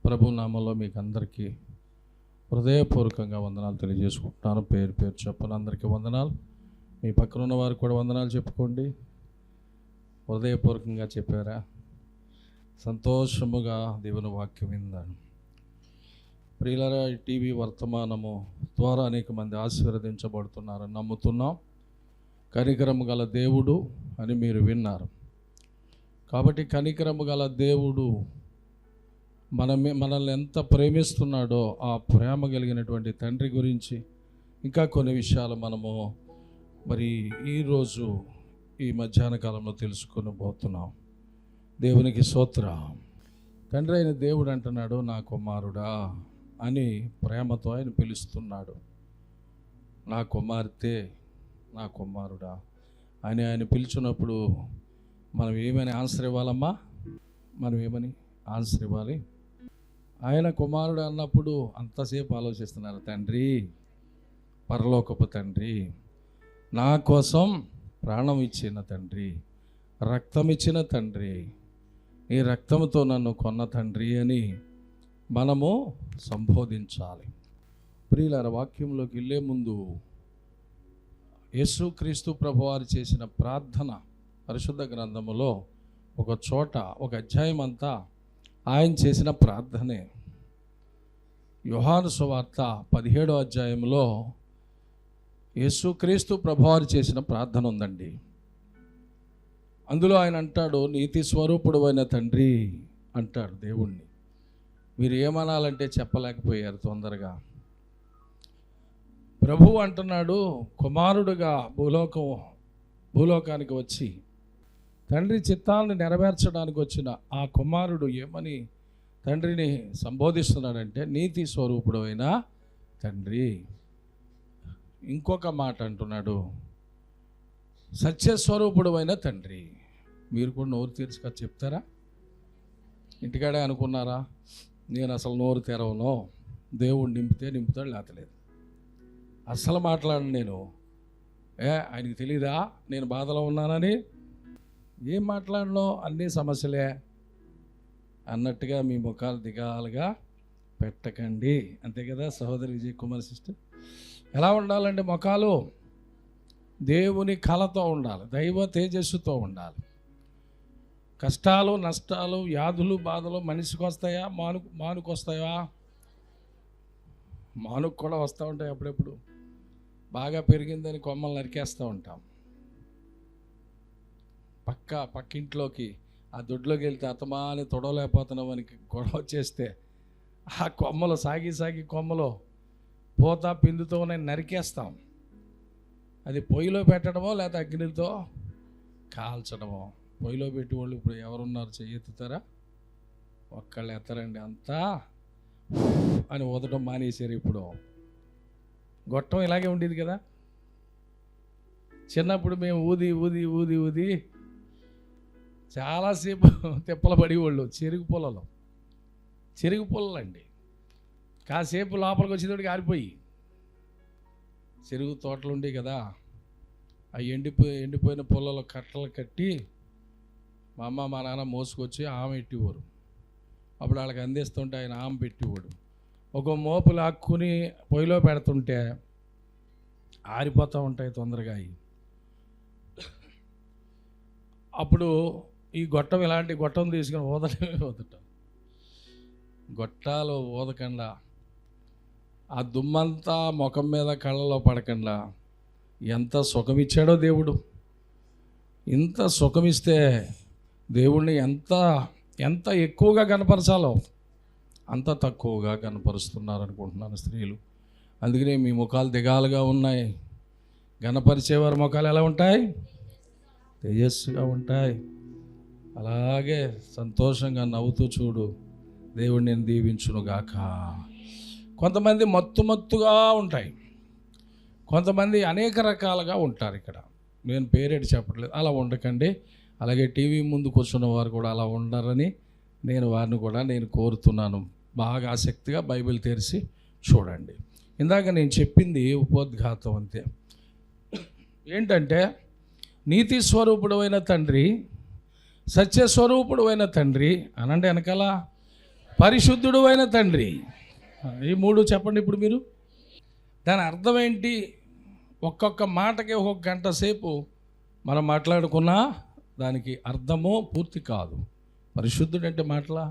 ప్రభు నామంలో మీకు అందరికీ హృదయపూర్వకంగా వందనాలు తెలియజేసుకుంటున్నాను. పేరు పేరు చెప్పిన అందరికీ వందనాలు. మీ పక్కన ఉన్న వారికి కూడా వందనాలు చెప్పుకోండి. హృదయపూర్వకంగా చెప్పారా? సంతోషముగా దేవుని వాక్యం విందాను. ప్రియులారా, టీవీ వర్తమానము ద్వారా అనేక మంది ఆశీర్వదించబడుతున్నారని నమ్ముతున్నాం. కనికరము గల దేవుడు అని మీరు విన్నారు. కాబట్టి కనికరము గల దేవుడు మనల్ని ఎంత ప్రేమిస్తున్నాడో ఆ ప్రేమ కలిగినటువంటి తండ్రి గురించి ఇంకా కొన్ని విషయాలు మనము ఈరోజు ఈ మధ్యాహ్న కాలంలో తెలుసుకొని పోతున్నాం. దేవునికి స్తోత్రం. తండ్రి అయిన దేవుడు అంటున్నాడు, నా కుమారుడా అని ప్రేమతో ఆయన పిలుస్తున్నాడు. నా కుమార్తె, నా కుమారుడా అని ఆయన పిలిచినప్పుడు మనం ఏమని ఆన్సర్ ఇవ్వాలమ్మా? మనం ఏమని ఆన్సర్ ఇవ్వాలి? ఆయన కుమారుడు అన్నప్పుడు అంతసేపు ఆలోచిస్తున్నారు. తండ్రి, పరలోకపు తండ్రి, నా కోసం ప్రాణం ఇచ్చిన తండ్రి, రక్తం ఇచ్చిన తండ్రి, నీ రక్తంతో నన్ను కొన్న తండ్రి అని మనము సంబోధించాలి. ప్రియులారా, వాక్యంలోకి వెళ్ళే ముందు యేసుక్రీస్తు ప్రభువారు చేసిన ప్రార్థన పరిశుద్ధ గ్రంథములో ఒక చోట, ఒక అధ్యాయం అంతా ఆయన చేసిన ప్రార్థనే. యోహాను సువార్త 17వ అధ్యాయంలో యేసుక్రీస్తు ప్రభువారు చేసిన ప్రార్థన ఉందండి. అందులో ఆయన అంటాడు, నీతి స్వరూపుడు అయిన తండ్రి అంటాడు దేవుణ్ణి. మీరు ఏమనాలంటే చెప్పలేకపోయారు తొందరగా. ప్రభువు అంటున్నాడు, కుమారుడుగా భూలోకానికి వచ్చి తండ్రి చిత్తాలను నెరవేర్చడానికి వచ్చిన ఆ కుమారుడు ఏమని తండ్రిని సంబోధిస్తున్నాడంటే, నీతి స్వరూపుడు అయిన తండ్రి. ఇంకొక మాట అంటున్నాడు, సత్యస్వరూపుడు అయిన తండ్రి. మీరు కూడా నోరు తెరుచుగా చెప్తారా? ఇంటికాడే అనుకున్నారా, నేను అసలు నోరు తెరవను, దేవుడు నింపితే నింపుతాడు, లేతలేదు. అస్సలు మాట్లాడను నేను. ఆయనకి తెలీదా నేను బాధలో ఉన్నానని? ఏం మాట్లాడను, అన్నీ సమస్యలే అన్నట్టుగా మీ ముఖాలు దిగాలుగా పెట్టకండి. అంతే కదా సహోదరి విజయ్ కుమార్ సిస్టర్? ఎలా ఉండాలండి ముఖాలు? దేవుని కళతో ఉండాలి, దైవ తేజస్సుతో ఉండాలి. కష్టాలు, నష్టాలు, వ్యాధులు, బాధలు మనిషికి వస్తాయా? మానుకు వస్తాయా? మానుకు కూడా వస్తూ ఉంటాయి. అప్పుడెప్పుడు బాగా పెరిగిందని కొమ్మలు నరికేస్తూ ఉంటాం. పక్కింట్లోకి ఆ దొడ్లోకి వెళ్తే అతమాని తొడవలేకపోతున్నామని గొడవ చేస్తే ఆ కొమ్మలు సాగి కొమ్మలు పోతా పిందుతో నరికేస్తాం. అది పొయ్యిలో పెట్టడమో లేదా అగ్నితో కాల్చడమో. పొయ్యిలో పెట్టి వాళ్ళు ఇప్పుడు ఎవరున్నారు? చెయ్యెత్తుతారా? ఒక్కళ్ళు ఎత్తరండి. అంతా అని ఊదటం మానేశారు. ఇప్పుడు గొట్టం ఇలాగే ఉండేది కదా. చిన్నప్పుడు మేము ఊది ఊది ఊది ఊది చాలాసేపు తిప్పలు పడేవాళ్ళు. చెరుగు పొలలు అండి. కాసేపు లోపలికి వచ్చేటప్పటికి ఆరిపోయి. చెరుగు తోటలు ఉండేవి కదా, ఆ ఎండిపోయిన పొలాలు కట్టలు కట్టి మా అమ్మ మా నాన్న మోసుకొచ్చి ఆమె ఎట్టేవారు. అప్పుడు వాళ్ళకి అందిస్తుంటే ఆయన ఆమె పెట్టేవాడు. ఒక మోపు లాక్కుని పొయ్యిలో పెడుతుంటే ఆరిపోతూ ఉంటాయి తొందరగా. అప్పుడు ఈ గొట్టం, ఇలాంటి గొట్టం తీసుకుని ఊదటం. గొట్టాలు ఊదకుండా ఆ దుమ్మంతా ముఖం మీద కళ్ళలో పడకుండా ఎంత సుఖమిచ్చాడో దేవుడు. ఇంత సుఖమిస్తే దేవుణ్ణి ఎంత ఎక్కువగా కనపరచాలో అంత తక్కువగా కనపరుస్తున్నారనుకుంటున్నాను స్త్రీలు. అందుకనే మీ ముఖాలు దిగాలుగా ఉన్నాయి. కనపరిచేవారి ముఖాలు ఎలా ఉంటాయి? తేజస్సుగా ఉంటాయి. అలాగే సంతోషంగా నవ్వుతూ చూడు. దేవుడు నేను దీవించునుగాక. కొంతమంది మత్తుగా ఉంటాయి, కొంతమంది అనేక రకాలుగా ఉంటారు. ఇక్కడ నేను పేరేటి చెప్పట్లేదు, అలా ఉండకండి. అలాగే టీవీ ముందు కూర్చున్న వారు కూడా అలా ఉండరని వారిని కూడా కోరుతున్నాను. బాగా ఆసక్తిగా బైబిల్ తెరిచి చూడండి. ఇందాక నేను చెప్పింది ఉపోద్ఘాతం అంతే. ఏంటంటే, నీతి స్వరూపుడు అయిన తండ్రి, సత్యస్వరూపుడు అయిన తండ్రి అనండి. వెనకాల పరిశుద్ధుడు అయిన తండ్రి. ఈ మూడు చెప్పండి ఇప్పుడు మీరు. దాని అర్థం ఏంటి? ఒక్కొక్క మాటకి ఒక్కొక్క గంట సేపు మనం మాట్లాడుకున్నా దానికి అర్థము పూర్తి కాదు. పరిశుద్ధుడు అంటే మాటలా?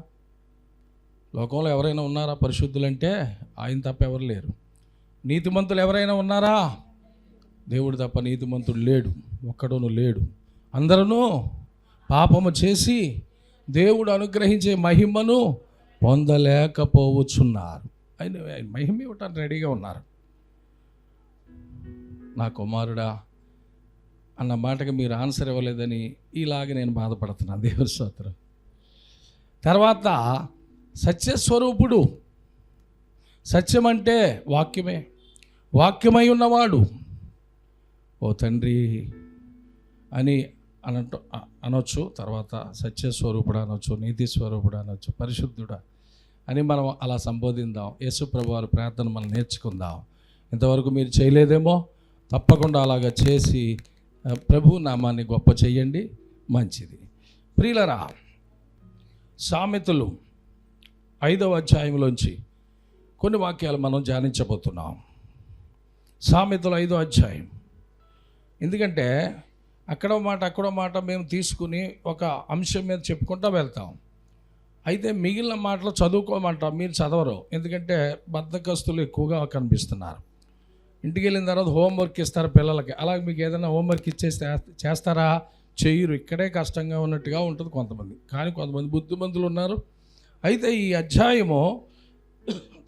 లోకంలో ఎవరైనా ఉన్నారా పరిశుద్ధులంటే? ఆయన తప్ప ఎవరు లేరు. నీతిమంతులు ఎవరైనా ఉన్నారా? దేవుడు తప్ప నీతిమంతుడు లేడు, ఒక్కడును లేడు. అందరూ పాపము చేసి దేవుడు అనుగ్రహించే మహిమను పొందలేకపోవచ్చున్నారు. ఆయన మహిమ ఇవ్వటానికి రెడీగా ఉన్నారు. నా కుమారుడా అన్న మాటకి మీరు ఆన్సర్ ఇవ్వలేదని ఇలాగ నేను బాధపడుతున్నాను. దేవుని స్తోత్రం. తర్వాత సత్యస్వరూపుడు. సత్యం అంటే వాక్యమే. వాక్యమై ఉన్నవాడు ఓ తండ్రి అని అనొచ్చు. తర్వాత సత్యస్వరూపుడు అనొచ్చు, నీతి స్వరూపుడు అనొచ్చు, పరిశుద్ధుడా అని మనం అలా సంబోధిద్దాం. యేసు ప్రభు వారి ప్రార్థన మనం నేర్చుకుందాం. ఇంతవరకు మీరు చేయలేదేమో, తప్పకుండా అలాగా చేసి ప్రభు నామాన్ని గొప్ప చెయ్యండి. మంచిది. ప్రియులరా, సామెతలు 5వ అధ్యాయంలోంచి కొన్ని వాక్యాలు మనం ధ్యానించబోతున్నాం. సామెతలు 5వ అధ్యాయం. ఎందుకంటే అక్కడో మాట అక్కడో మాట మేము తీసుకుని ఒక అంశం మీద చెప్పుకుంటూ వెళ్తాం. అయితే మిగిలిన మాటలు చదువుకోమంటాం, మీరు చదవరు. ఎందుకంటే బద్ధకస్తులు ఎక్కువగా కనిపిస్తున్నారు. ఇంటికి వెళ్ళిన తర్వాత హోంవర్క్ ఇస్తారు పిల్లలకి. అలాగే మీకు ఏదైనా హోంవర్క్ ఇచ్చేస్తే చేస్తారా? చెయ్యరు. ఇక్కడే కష్టంగా ఉన్నట్టుగా ఉంటుంది కొంతమంది. కానీ కొంతమంది బుద్ధిమంతులు ఉన్నారు. అయితే ఈ అధ్యాయము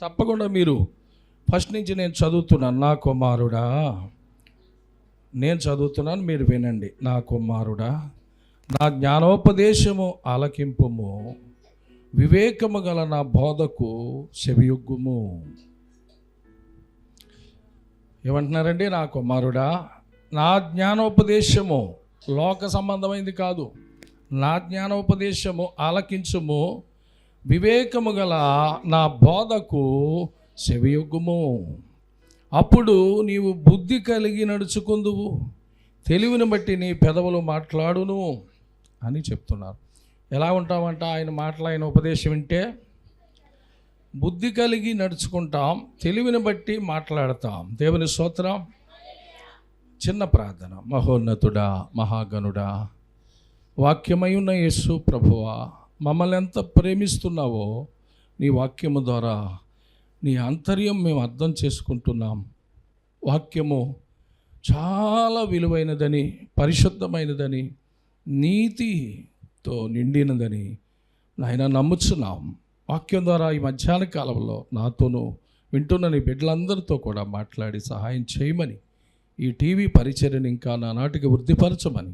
తప్పకుండా మీరు ఫస్ట్ నుంచి నేను చదువుతున్నాను. నా కుమారుడా, నేను చదువుతున్నాను, మీరు వినండి. నా కుమారుడా, నా జ్ఞానోపదేశము ఆలకింపుము, వివేకము గల నా బోధకు చెవియొగ్గుము. ఏమంటున్నారండి? నా కుమారుడా, నా జ్ఞానోపదేశము లోక సంబంధమైంది కాదు. నా జ్ఞానోపదేశము ఆలకించుము, వివేకము గల నా బోధకు చెవియొగ్గుము. అప్పుడు నీవు బుద్ధి కలిగి నడుచుకుందువు, తెలివిని బట్టి నీ పెదవులు మాట్లాడును అని చెప్తున్నారు. ఎలా ఉంటామంట? ఆయన మాటలు, ఆయన ఉపదేశం వింటే బుద్ధి కలిగి నడుచుకుంటాం, తెలివిని బట్టి మాట్లాడతాం. దేవుని స్తోత్రం. చిన్న ప్రార్థన. మహోన్నతుడా, మహాగణుడా, వాక్యమై ఉన్న యేసు ప్రభువా, మమ్మల్ని ఎంత ప్రేమిస్తున్నావో నీ వాక్యము ద్వారా నీ ఆంతర్యం మేము అర్థం చేసుకుంటున్నాం. వాక్యము చాలా విలువైనదని, పరిశుద్ధమైనదని, నీతితో నిండినదని నాయన నమ్ముచున్నాం. వాక్యం ద్వారా ఈ మధ్యాహ్న కాలంలో నాతోనూ వింటున్న నీ బిడ్డలందరితో కూడా మాట్లాడి సహాయం చేయమని, ఈ టీవీ పరిచర్యను ఇంకా నానాటికి వృద్ధిపరచమని,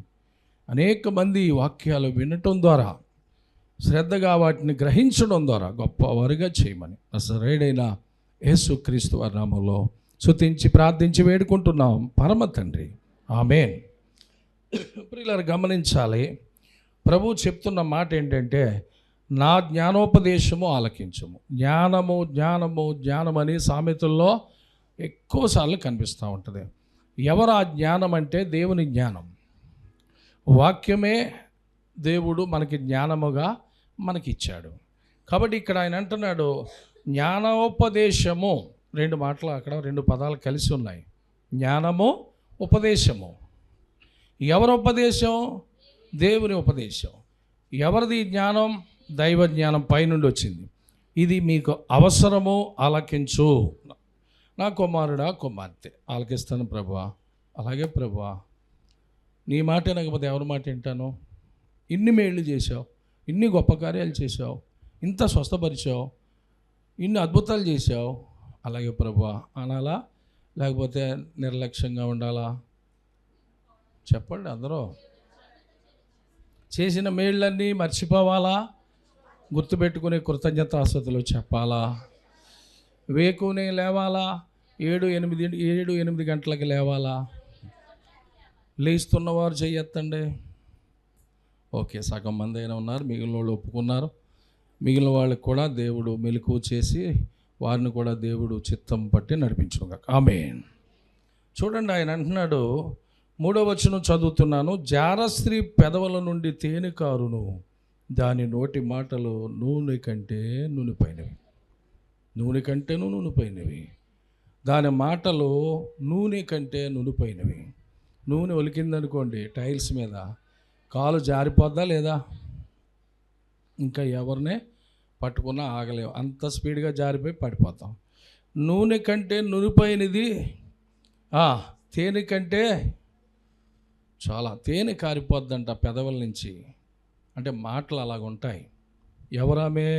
అనేక మంది ఈ వాక్యాలు వినటం ద్వారా, శ్రద్ధగా వాటిని గ్రహించడం ద్వారా గొప్పవారుగా చేయమని నజరేయుడైన యేసుక్రీస్తు వారి నామములో స్తుతించి ప్రార్థించి వేడుకుంటున్నాం పరమ తండ్రి. ఆమేన్. ప్రియులారా, గమనించాలి. ప్రభు చెప్తున్న మాట ఏంటంటే, నా జ్ఞానోపదేశము ఆలకించము. జ్ఞానము జ్ఞానము జ్ఞానమని సామెతల్లో ఎక్కువసార్లు కనిపిస్తూ ఉంటుంది. ఎవరు ఆ జ్ఞానం అంటే దేవుని జ్ఞానం. వాక్యమే దేవుడు మనకి జ్ఞానముగా మనకిచ్చాడు. కాబట్టి ఇక్కడ ఆయన అంటున్నాడు జ్ఞానోపదేశము. 2 మాటలు అక్కడ 2 పదాలు కలిసి ఉన్నాయి. జ్ఞానము, ఉపదేశము. ఎవరి ఉపదేశం? దేవుని ఉపదేశం. ఎవరిది జ్ఞానం? దైవ జ్ఞానం పైనుండి వచ్చింది. ఇది మీకు అవసరము, ఆలకించు. నా కుమారుడా, కుమార్తె, ఆలకిస్తాను ప్రభువా. అలాగే ప్రభువా, నీ మాట వినకపోతే ఎవరి మాట వింటాను? ఇన్ని మేళ్ళు చేశావు, ఇన్ని గొప్ప కార్యాలు చేశావు, ఇంత స్వస్థపరిచావు, ఇన్ని అద్భుతాలు చేశావు. అలాగే ప్రభువా అనాలా, లేకపోతే నిర్లక్ష్యంగా ఉండాలా? చెప్పండి అందరూ. చేసిన మేళ్ళన్నీ మర్చిపోవాలా? గుర్తుపెట్టుకునే కృతజ్ఞతాస్తుతులు చెప్పాలా? వేకునే లేవాలా? 7-8 గంటలకి లేవాలా? లేస్తున్నవారు చెయ్యెత్తండి. ఓకే, సగం మంది అయినా ఉన్నారు. మిగిలిన వాళ్ళు ఒప్పుకున్నారు. మిగిలిన వాళ్ళకి కూడా దేవుడు మెలకువ చేసి వారిని కూడా దేవుడు చిత్తం పట్టి నడిపించుగాక. ఆమేన్. చూడండి, ఆయన అంటున్నాడు, 3వ వచనం చదువుతున్నాను. జారస్త్రీ పెదవుల నుండి తేనె కారును, దాని నోటి మాటలు నూనె కంటే నూనెపోయినవి, నూనె కంటేను నూనెపోయినవి. దాని మాటలు నూనె కంటే నూనెపోయినవి. నూనె ఒలికిందనుకోండి టైల్స్ మీద, కాలు జారిపోద్దా లేదా? ఇంకా ఎవరినే పట్టుకున్నా ఆగలేవు, అంత స్పీడ్గా జారిపోయి పడిపోతాం. నూనె కంటే నూనెపోయినది తేనె కంటే చాలా తేనె కారిపోద్దంట పెదవుల నుంచి. అంటే మాటలు అలాగ ఉంటాయి. ఎవరామే?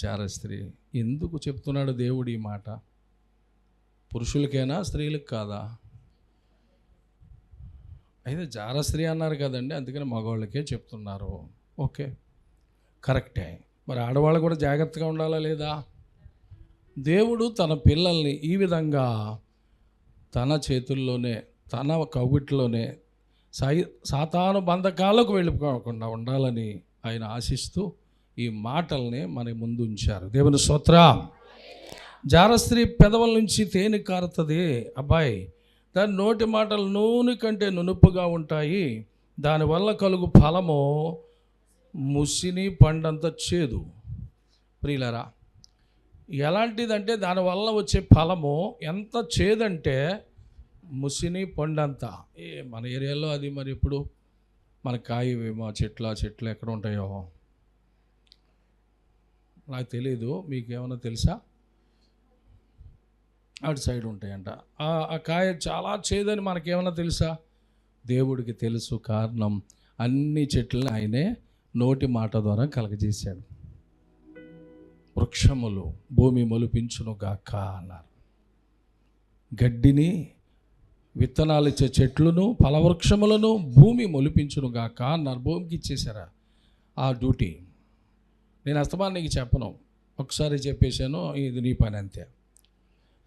జారస్త్రీ. ఎందుకు చెప్తున్నాడు దేవుడు ఈ మాట? పురుషులకేనా, స్త్రీలకు కాదా? అయితే జారస్త్రీ అన్నారు కదండి, అందుకని మగవాళ్ళకే చెప్తున్నారు. ఓకే, కరెక్టే. మరి ఆడవాళ్ళు కూడా జాగ్రత్తగా ఉండాలా లేదా? దేవుడు తన పిల్లల్ని ఈ విధంగా తన చేతుల్లోనే, తన కౌగిట్లోనే సాతాను బంధకాలకు వెళ్ళిపోకుండా ఉండాలని ఆయన ఆశిస్తూ ఈ మాటల్ని మన ముందు ఉంచారు. దేవుని స్తోత్రం. జారస్త్రీ పెదవుల నుంచి తేనె కారుతుంది అబ్బాయి. దాని నోటి మాటలు నూనె కంటే నునుపుగా ఉంటాయి. దానివల్ల కలుగు ఫలము ముసిని పండంత చేదు. ప్రియులరా, ఎలాంటిదంటే దానివల్ల వచ్చే ఫలము ఎంత చేదంటే ముసిని పండంతా. మన ఏరియాలో అది మరి ఇప్పుడు మన కాయవేమో చెట్లు ఎక్కడ ఉంటాయో నాకు తెలీదు, మీకేమైనా తెలుసా? అటు సైడ్ ఉంటాయంట. ఆ కాయ చాలా చేదని మనకేమైనా తెలుసా? దేవుడికి తెలుసు. కారణం అన్ని చెట్లని ఆయనే నోటి మాట ద్వారా కలగజేశాడు. వృక్షములు భూమి మొలిపించును గాక అన్నారు. గడ్డిని, విత్తనాలు ఇచ్చే చెట్లను, ఫలవృక్షములను భూమి మొలిపించును గాక అన్నారు. భూమికి ఇచ్చేసారా ఆ డ్యూటీ? నేను అస్తమానికి చెప్పను, ఒకసారి చెప్పేశాను, ఇది నీ పని అంతే.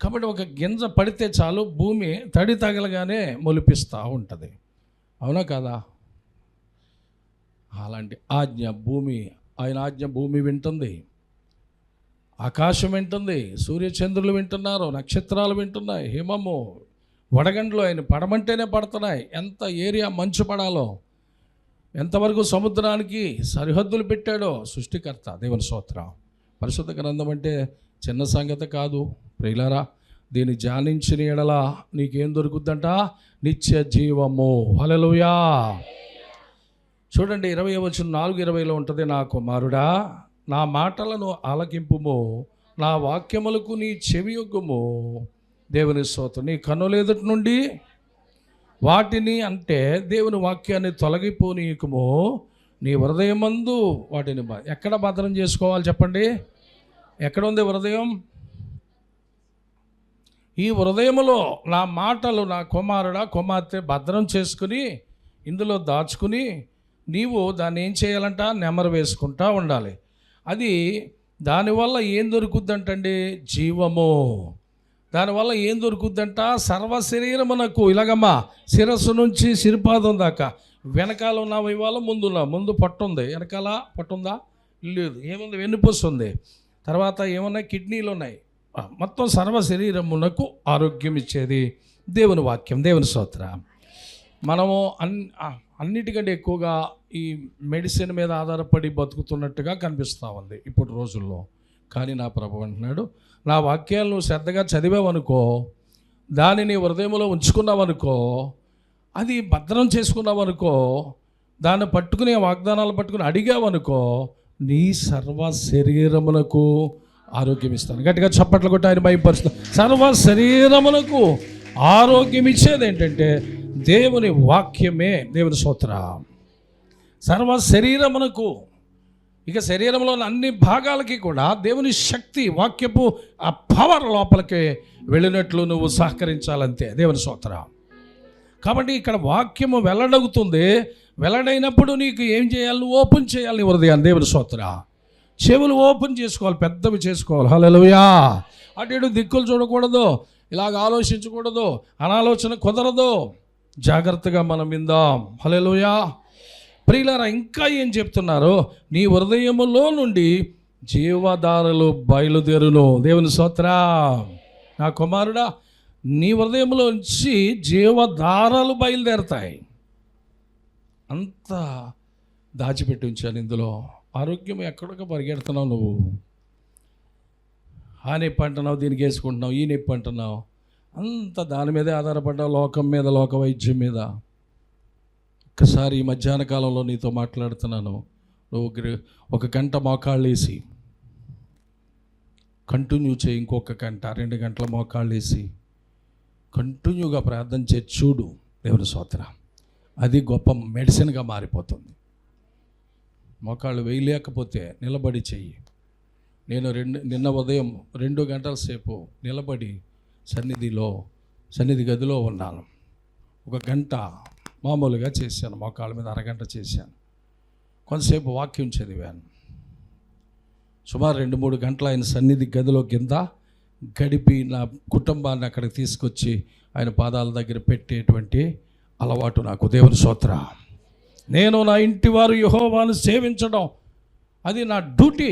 కాబట్టి ఒక గింజ పడితే చాలు, భూమి తడి తగలగానే మొలిపిస్తూ ఉంటుంది. అవునా కదా? అలాంటి ఆజ్ఞ భూమి, ఆయన ఆజ్ఞ భూమి వింటుంది, ఆకాశం వింటుంది, సూర్యచంద్రులు వింటున్నారు, నక్షత్రాలు వింటున్నాయి, హిమము వడగండ్లు ఆయన పడమంటేనే పడుతున్నాయి. ఎంత ఏరియా మంచు పడాలో, ఎంతవరకు సముద్రానికి సరిహద్దులు పెట్టాడో సృష్టికర్త. దేవుని స్తోత్రం. పరిశుద్ధ గ్రంథం అంటే చిన్న సంగతి కాదు ప్రియులారా. దీన్ని ధ్యానించిన ఎడల నీకేం దొరుకుద్దంట? నిత్య జీవము. హల్లెలూయా. చూడండి 20వ వచనం 4:20 ఉంటుంది. నా కుమారుడా, నా మాటలను ఆలకింపుము, నా వాక్యములకు నీ చెవియొగ్గుము. దేవుని స్తోత్రం. నీ కన్నుల ఎదుటి నుండి వాటిని, అంటే దేవుని వాక్యాన్ని తొలగిపోనీయకము, నీ హృదయమందు వాటిని ఎక్కడ భద్రం చేసుకోవాలి చెప్పండి? ఎక్కడ ఉంది హృదయం? ఈ హృదయములో నా మాటలు నా కుమారుడా కుమార్తె భద్రం చేసుకుని ఇందులో దాచుకుని నీవు దాన్ని ఏం చేయాలంట? నెమరు వేసుకుంటా ఉండాలి. అది దానివల్ల ఏం దొరుకుద్దంటండి? జీవము. దానివల్ల ఏం దొరుకుద్దంట? సర్వ శరీరమునకు, ఇలాగమ్మా శిరస్సు నుంచి సిరిపాదం దాకా. వెనకాల ఉన్నావు ఇవాళ, ముందు పొట్ట ఉంది, వెనకాల పొట్ట ఉందా? లేదు. ఏముంది? వెన్నుపూస ఉంది, తర్వాత ఏమన్నా కిడ్నీలు ఉన్నాయి. మొత్తం సర్వ శరీరమునకు ఆరోగ్యం ఇచ్చేది దేవుని వాక్యం. దేవుని స్తోత్రం. మనము అన్నిటికంటే ఎక్కువగా ఈ మెడిసిన్ మీద ఆధారపడి బతుకుతున్నట్టుగా కనిపిస్తూ ఉంది ఇప్పుడు రోజుల్లో. కానీ నా ప్రభు అంటున్నాడు, నా వాక్యాలను శ్రద్ధగా చదివావనుకో, దానిని హృదయంలో ఉంచుకున్నావనుకో, అది భద్రం చేసుకున్నావనుకో, దాన్ని పట్టుకుని వాగ్దానాలు పట్టుకుని అడిగావనుకో, నీ సర్వ శరీరమునకు ఆరోగ్యం ఇస్తాను. గట్టిగా చప్పట్లు కొట్టి ఆయన భయపరుస్తాను. సర్వ శరీరమునకు ఆరోగ్యం ఇచ్చేది ఏంటంటే దేవుని వాక్యమే. దేవుని స్తోత్రం. సర్వ శరీరమునకు, ఇక శరీరంలో అన్ని భాగాలకి కూడా దేవుని శక్తి, వాక్యపు ఆ పవర్ లోపలికి వెళ్ళినట్లు నువ్వు సహకరించాలంతే. దేవుని స్తోత్రం. కాబట్టి ఇక్కడ వాక్యము వెల్లడవుతుంది. వెల్లడైనప్పుడు నీకు ఏం చేయాలి? నువ్వు ఓపెన్ చేయాలి నీ హృదయాన్ని. దేవుని స్తోత్రం. చెవులు ఓపెన్ చేసుకోవాలి, పెద్దవి చేసుకోవాలి. హల్లెలూయా. అటు ఇటు దిక్కులు చూడకూడదు, ఇలాగ ఆలోచించకూడదు, అనాలోచన కుదరదు. జాగ్రత్తగా మనం విందాం. హల్లెలూయా. ప్రియులారా, ఇంకా ఏం చెప్తున్నారు? నీ హృదయములో నుండి జీవధారలు బయలుదేరును. దేవుని స్తోత్రం. నా కుమారుడా, నీ హృదయంలో నుంచి జీవధారలు బయలుదేరుతాయి. అంత దాచిపెట్టి ఉంచాను ఇందులో. ఆరోగ్యం ఎక్కడికో పరిగెడుతున్నావు నువ్వు. ఆ నొప్పి అంటున్నావు, దీనికి వేసుకుంటున్నావు, ఈ నొప్పి అంటున్నావు, అంత దాని మీదే ఆధారపడ్డావు, లోకం మీద, లోక వైద్యం మీద. ఒక్కసారి ఈ మధ్యాహ్న కాలంలో నీతో మాట్లాడుతున్నాను. నువ్వు ఒక గంట మోకాళ్ళు వేసి కంటిన్యూ చేయి. ఇంకొక గంట 2 గంటల మోకాళ్ళు వేసి కంటిన్యూగా ప్రార్థన చేసి చూడు. దేవుని స్తోత్రం. అది గొప్ప మెడిసిన్గా మారిపోతుంది. మోకాళ్ళు వేయలేకపోతే నిలబడి చెయ్యి. నేను నిన్న ఉదయం 2 గంటల సేపు నిలబడి సన్నిధి గదిలో ఉన్నాను. 1 గంట మామూలుగా చేశాను, మోకాళ్ళ మీద అరగంట చేశాను. కొంతసేపు వాక్యం చదివాను. సుమారు 2-3 గంటలు ఆయన సన్నిధి గదిలో కింద గడిపి నా కుటుంబాన్ని అక్కడికి తీసుకొచ్చి ఆయన పాదాల దగ్గర పెట్టేటువంటి అలవాటు నాకు. దేవుని స్తోత్రం. నేను నా ఇంటి వారు యెహోవాను సేవించడం అది నా డ్యూటీ.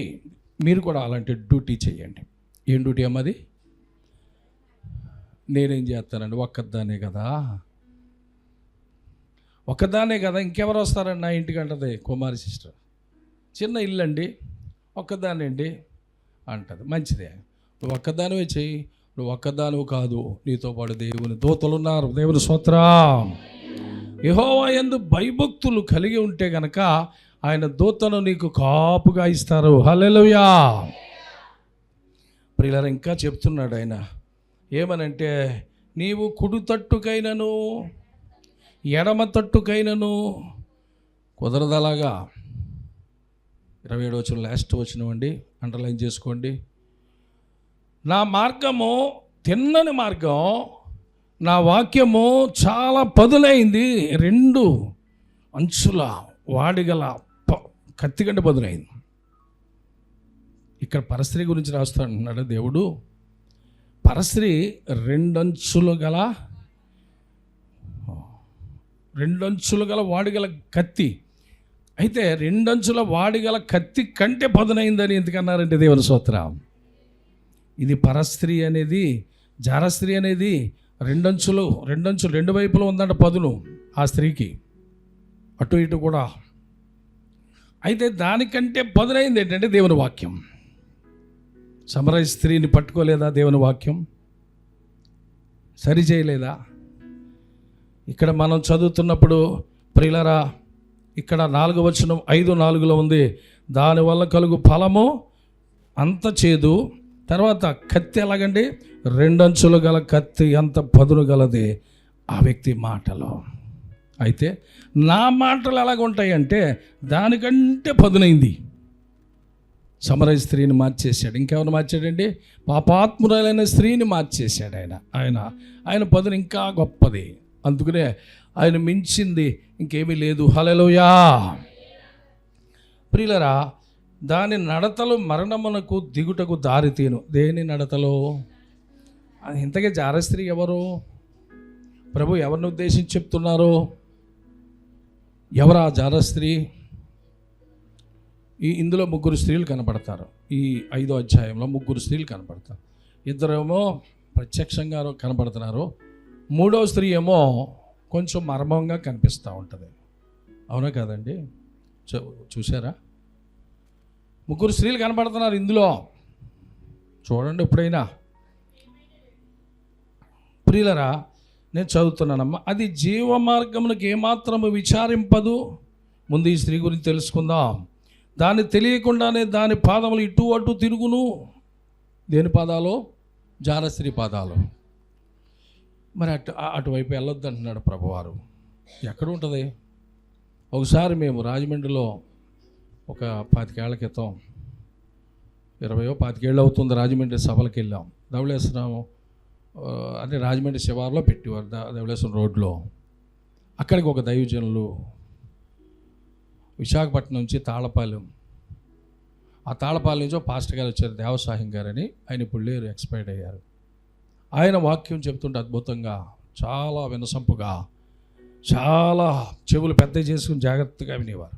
మీరు కూడా అలాంటి డ్యూటీ చేయండి. ఏం డ్యూటీ అమ్మది? నేనేం చేస్తానండి, ఒక్కదానే కదా, ఇంకెవరు వస్తారండి నా ఇంటికి అంటది కుమారి సిస్టర్. చిన్న ఇల్లు అండి, ఒక్కదాని అండి అంటది. మంచిదే, నువ్వు ఒక్కదానివే చెయ్యి. నువ్వు ఒక్కదానివి కాదు, నీతో పాటు దేవుని దూతలు ఉన్నారు. దేవుని స్తోత్రం. యెహోవా యందు భయభక్తులు కలిగి ఉంటే గనక ఆయన దూతను నీకు కాపుగా ఇస్తారు. హల్లెలూయా. ప్రియులారా, ఇంకా చెప్తున్నాడు ఆయన ఏమనంటే, నీవు కుడి తట్టుకైనను ఎడమ తట్టుకైనను కుదరదలాగా. 27వ వచనం, లాస్ట్ వచనం అండి, అండర్లైన్ చేసుకోండి. నా మార్గము తిన్నని మార్గం, నా వాక్యము చాలా పదునైంది, 2 అంచుల వాడిగల కత్తిగంట పదునైంది. ఇక్కడ పరస్త్రీ గురించి రాస్తా అంటున్నాడు దేవుడు. పరస్త్రీ 2 అంచులు గల వాడిగల కత్తి. అయితే 2 అంచుల వాడిగల కత్తి కంటే పదునైందని ఎందుకన్నారంటే దేవుని స్తోత్రం. ఇది పరస్త్రీ అనేది, జారస్త్రీ అనేది 2 అంచులు 2 వైపులో ఉందంట పదును ఆ స్త్రీకి, అటు ఇటు కూడా. అయితే దానికంటే పదునైంది ఏంటంటే దేవుని వాక్యం. సమరయ స్త్రీని పట్టుకోలేదా దేవుని వాక్యం? సరి చేయలేదా? ఇక్కడ మనం చదువుతున్నప్పుడు ప్రియులారా, ఇక్కడ 4వ వచనం 5:4లో ఉంది, దానివల్ల కలుగు ఫలము అంత చేదు. తర్వాత కత్తి ఎలాగండి? 2 అంచులు గల కత్తి ఎంత పదును గలది ఆ వ్యక్తి మాటలో. అయితే నా మాటలు ఎలాగుంటాయంటే దానికంటే పదునైంది. సమరయ స్త్రీని మార్చేశాడు. ఇంకెవరు మార్చాడండి? పాపాత్మురాలైన స్త్రీని మార్చేశాడు ఆయన పదును ఇంకా గొప్పది. అందుకనే ఆయన మించింది ఇంకేమీ లేదు. హల్లెలూయా. ప్రియులరా, దాని నడతలు మరణమునకు దిగుటకు దారితీను. దేని నడతలో? ఇంతకీ జారస్త్రీ ఎవరు? ప్రభు ఎవరిని ఉద్దేశించి చెప్తున్నారు? ఎవరా జారస్త్రీ? ఇందులో 3 స్త్రీలు కనపడతారు. ఈ 5వ అధ్యాయంలో 3 స్త్రీలు కనపడతారు. 2 ప్రత్యక్షంగా కనపడుతున్నారు. 3వ స్త్రీ ఏమో కొంచెం మర్మంగా కనిపిస్తూ ఉంటుంది. అవునా కాదండి? చూసారా? 3 స్త్రీలు కనపడుతున్నారు ఇందులో. చూడండి ఎప్పుడైనా. ప్రియులరా, నేను చదువుతున్నానమ్మా. అది జీవ మార్గమునకు ఏమాత్రము విచారింపదు. ముందు ఈ స్త్రీ గురించి తెలుసుకుందాం. దాన్ని తెలియకుండానే దాని పాదములు ఇటు అటు తిరుగును. దేని పాదాలు? జారస్త్రీ పాదాలు. మరి అటువైపు వెళ్ళొద్దు అంటున్నాడు ప్రభువారు. ఎక్కడ ఉంటుంది? ఒకసారి మేము రాజమండ్రిలో ఒక 25 ఏళ్ల క్రితం, 25 ఏళ్ళు అవుతుంది, రాజమండ్రి సభలకు వెళ్ళాం. ధవళేశ్వరం అంటే రాజమండ్రి శివారులో పెట్టేవారు, ధవళేశ్వరం రోడ్లో. అక్కడికి ఒక దైవజనులు విశాఖపట్నం నుంచి తాళపాలెం, ఆ తాళపాలెం నుంచి పాస్టర్ గారు వచ్చారు, దేవసాహిం గారని. ఆయన ఇప్పుడు లేరు, ఎక్స్పైర్డ్ అయ్యారు. ఆయన వాక్యం చెప్తుంటే అద్భుతంగా, చాలా వినసొంపుగా, చాలా చెవులు పెద్ద చేసుకుని జాగ్రత్తగా వినేవారు.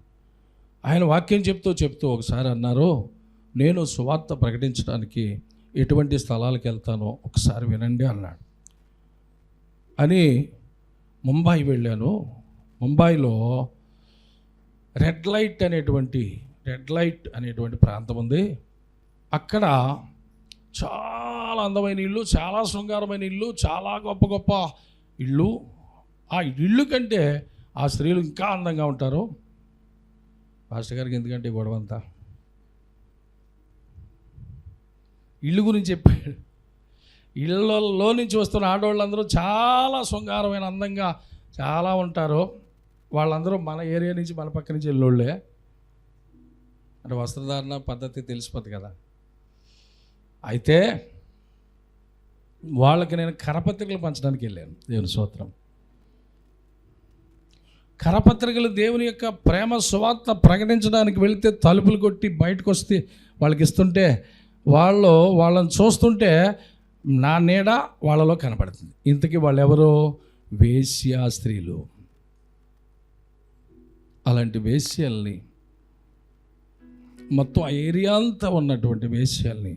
ఆయన వాక్యం చెప్తూ ఒకసారి అన్నారు, నేను సువార్త ప్రకటించడానికి ఎటువంటి స్థలాలకు వెళ్తానో ఒకసారి వినండి అన్నాడు. అని ముంబాయి వెళ్ళాను. ముంబాయిలో రెడ్ లైట్ అనేటువంటి ప్రాంతం ఉంది. అక్కడ చాలా అందమైన ఇల్లు, చాలా శృంగారమైన ఇల్లు, చాలా గొప్ప గొప్ప ఇల్లు. ఆ ఇల్లు కంటే ఆ స్త్రీలు ఇంకా అందంగా ఉంటారు. పాస్టర్ గారికి ఎందుకంటే గొడవంతా ఇల్లు గురించి చెప్పాడు. ఇళ్ళల్లో నుంచి వస్తున్న ఆడవాళ్ళందరూ చాలా శృంగారమైన అందంగా చాలా ఉంటారు. వాళ్ళందరూ మన ఏరియా నుంచి మన పక్క నుంచి వెళ్ళోళ్ళే. అంటే వస్త్రధారణ పద్ధతి తెలిసిపోతుంది కదా. అయితే వాళ్ళకి నేను కరపత్రికలు పంచడానికి వెళ్ళాను. దేవుని స్తోత్రం. కరపత్రికలు దేవుని యొక్క ప్రేమ సువార్త ప్రకటించడానికి వెళితే తలుపులు కొట్టి బయటకు వస్తే వాళ్ళకి ఇస్తుంటే వాళ్ళని చూస్తుంటే నా నీడ వాళ్ళలో కనపడుతుంది. ఇంతకీ వాళ్ళు ఎవరో వేశ్యా స్త్రీలు. అలాంటి వేశ్యల్ని, మొత్తం ఆ ఏరియా అంతా ఉన్నటువంటి వేశ్యల్ని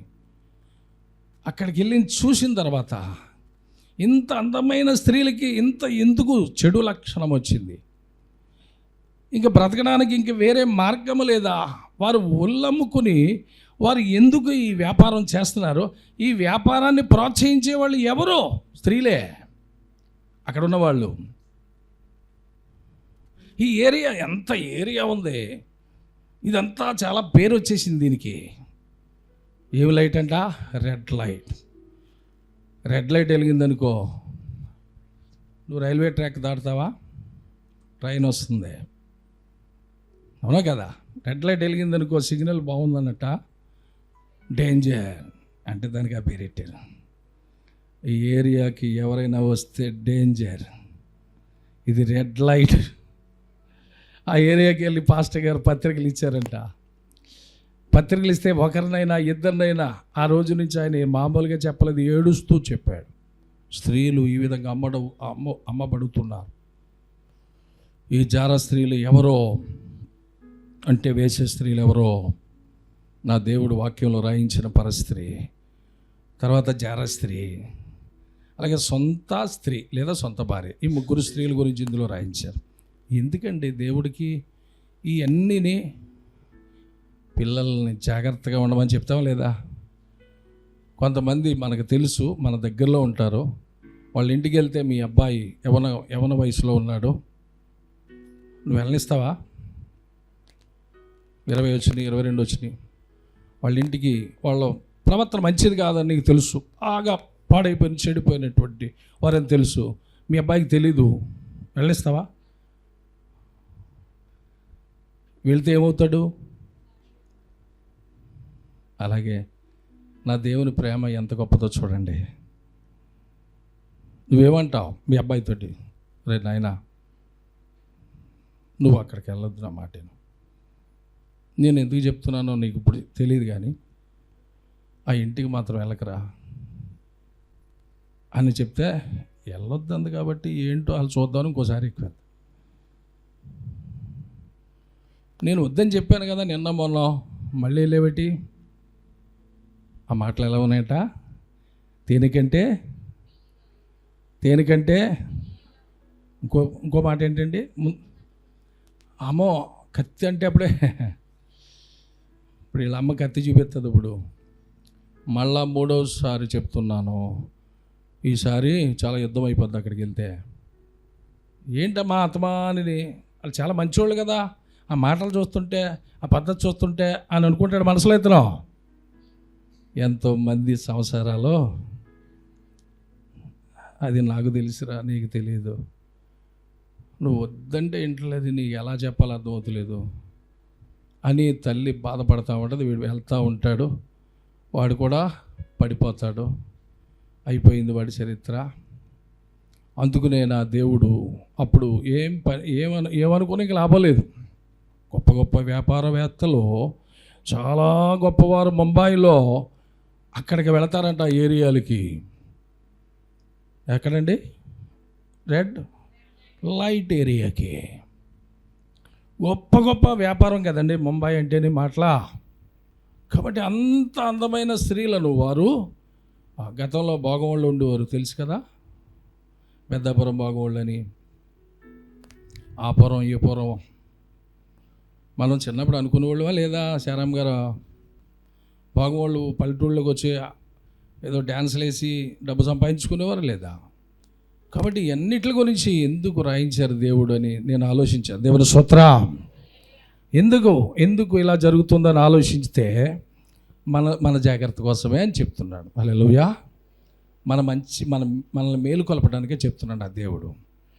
అక్కడికి వెళ్ళి చూసిన తర్వాత ఇంత అందమైన స్త్రీలకి ఎందుకు చెడు లక్షణం వచ్చింది? ఇంకా బ్రతకడానికి ఇంక వేరే మార్గము లేదా? వారు ఒళ్ళమ్ముకుని వారు ఎందుకు ఈ వ్యాపారం చేస్తున్నారు? ఈ వ్యాపారాన్ని ప్రోత్సహించే వాళ్ళు ఎవరో స్త్రీలే, అక్కడ ఉన్నవాళ్ళు. ఈ ఏరియా ఎంత ఏరియా ఉంది, ఇదంతా చాలా పేరు వచ్చేసింది దీనికి. ఏమి లైట్ అంట? Red light. రెడ్ లైట్ వెలిగిందనుకో, నువ్వు రైల్వే ట్రాక్ దాటుతావా? ట్రైన్ వస్తుంది, అవునా కదా? రెడ్ లైట్ వెలిగిందనుకో, సిగ్నల్ బాగుందన్నట్ట, డేంజర్ అంటే దానికి ఆ పేరు పెట్టారు. ఈ ఏరియాకి ఎవరైనా వస్తే డేంజర్, ఇది రెడ్ లైట్. ఆ ఏరియాకి వెళ్ళి పాస్టర్ గారు పత్రికలు ఇచ్చారంట. పత్రికలు ఇస్తే ఒకరినైనా ఇద్దరినైనా ఆ రోజు నుంచి ఆయన మామూలుగా చెప్పలేదు, ఏడుస్తూ చెప్పాడు, స్త్రీలు ఈ విధంగా అమ్మబడుతున్నారు. ఈ జార స్త్రీలు ఎవరో అంటే వేసే స్త్రీలు ఎవరో నా దేవుడు వాక్యంలో రాయించిన పరస్త్రీ, తర్వాత జార స్త్రీ, అలాగే సొంత స్త్రీ లేదా సొంత భార్య, ఈ ముగ్గురు స్త్రీల గురించి ఇందులో రాయించారు. ఎందుకండి దేవుడికి ఈ అన్నిని? పిల్లల్ని జాగ్రత్తగా ఉండమని చెప్తామా లేదా? కొంతమంది మనకు తెలుసు, మన దగ్గరలో ఉంటారు. వాళ్ళ ఇంటికి వెళ్తే మీ అబ్బాయి యవన వయసులో ఉన్నాడు, నువ్వు వెళ్ళనిస్తావా? 20 వచ్చినాయి, 22 వచ్చినాయి, వాళ్ళ ఇంటికి వాళ్ళ ప్రవర్తన మంచిది కాదని నీకు తెలుసు, బాగా పాడైపోయిన చెడిపోయినటువంటి వారని తెలుసు, మీ అబ్బాయికి తెలీదు, వెళ్ళనిస్తావా? వెళ్తే ఏమవుతాడు? అలాగే నా దేవుని ప్రేమ ఎంత గొప్పదో చూడండి. నువ్వేమంటావు మీ అబ్బాయితోటి? రే నాయనా, నువ్వు అక్కడికి వెళ్ళొద్దు, నా మాటను. నేను ఎందుకు చెప్తున్నానో నీకు ఇప్పుడు తెలియదు, కానీ ఆ ఇంటికి మాత్రం వెళ్ళకరా అని చెప్తే వెళ్ళొద్దు కాబట్టి ఏంటో వాళ్ళు చూద్దామని ఇంకోసారి ఎక్కువ. నేను వద్దని చెప్పాను కదా నిన్న మొన్న, మళ్ళీ వెళ్ళేబట్టి ఆ మాటలు ఎలా ఉన్నాయట? తేనెకంటే ఇంకో మాట ఏంటండి? అమ్మో కత్తి అంటే అప్పుడే ఇప్పుడు వీళ్ళ అమ్మ కత్తి చూపిస్తుంది. ఇప్పుడు మళ్ళా 3వసారి చెప్తున్నాను, ఈసారి చాలా యుద్ధం అయిపోద్ది అక్కడికి వెళ్తే. ఏంటమ్మా అతమాని, వాళ్ళు చాలా మంచివాళ్ళు కదా, ఆ మాటలు చూస్తుంటే ఆ పద్ధతి చూస్తుంటే అని అనుకుంటాడు మనసులో. ఇతను ఎంతోమంది సంసారాలు, అది నాకు తెలుసురా, నీకు తెలియదు. నువ్వు వద్దంటే ఇంట్లోది, నీకు ఎలా చెప్పాలో అర్థమవుతలేదు అని తల్లి బాధపడతా ఉంటుంది. వీడు వెళ్తూ ఉంటాడు, వాడు కూడా పడిపోతాడు, అయిపోయింది వాడి చరిత్ర. అందుకునే నా దేవుడు అప్పుడు ఏమనుకునే లాభం లేదు. గొప్ప గొప్ప వ్యాపారవేత్తలు చాలా గొప్పవారు ముంబైలో అక్కడికి వెళతారంట, ఆ ఏరియాలకి. ఎక్కడండి? రెడ్ లైట్ ఏరియాకి. గొప్ప గొప్ప వ్యాపారం కదండి ముంబై అంటేనే మాటలా. కాబట్టి అంత అందమైన స్త్రీలను వారు గతంలో బాగోళ్ళు ఉండేవారు, తెలుసు కదా, పెద్దాపురం బాగోళ్ళని, ఆ పురం ఈ పురం మనం చిన్నప్పుడు అనుకునేవాళ్ళమా లేదా శారామ్ గారు బాగువాళ్ళు పల్లెటూళ్ళకి వచ్చి ఏదో డ్యాన్సులు వేసి డబ్బు సంపాదించుకునేవారు లేదా? కాబట్టి అన్నిటి గురించి ఎందుకు రాయించారు దేవుడు అని నేను ఆలోచించాను. దేవుని స్తోత్రం. ఎందుకు ఇలా జరుగుతుందని ఆలోచిస్తే మన జాగ్రత్త కోసమే అని చెప్తున్నాడు. హల్లెలూయా. మనల్ని మేలు కొలపడానికే చెప్తున్నాడు ఆ దేవుడు.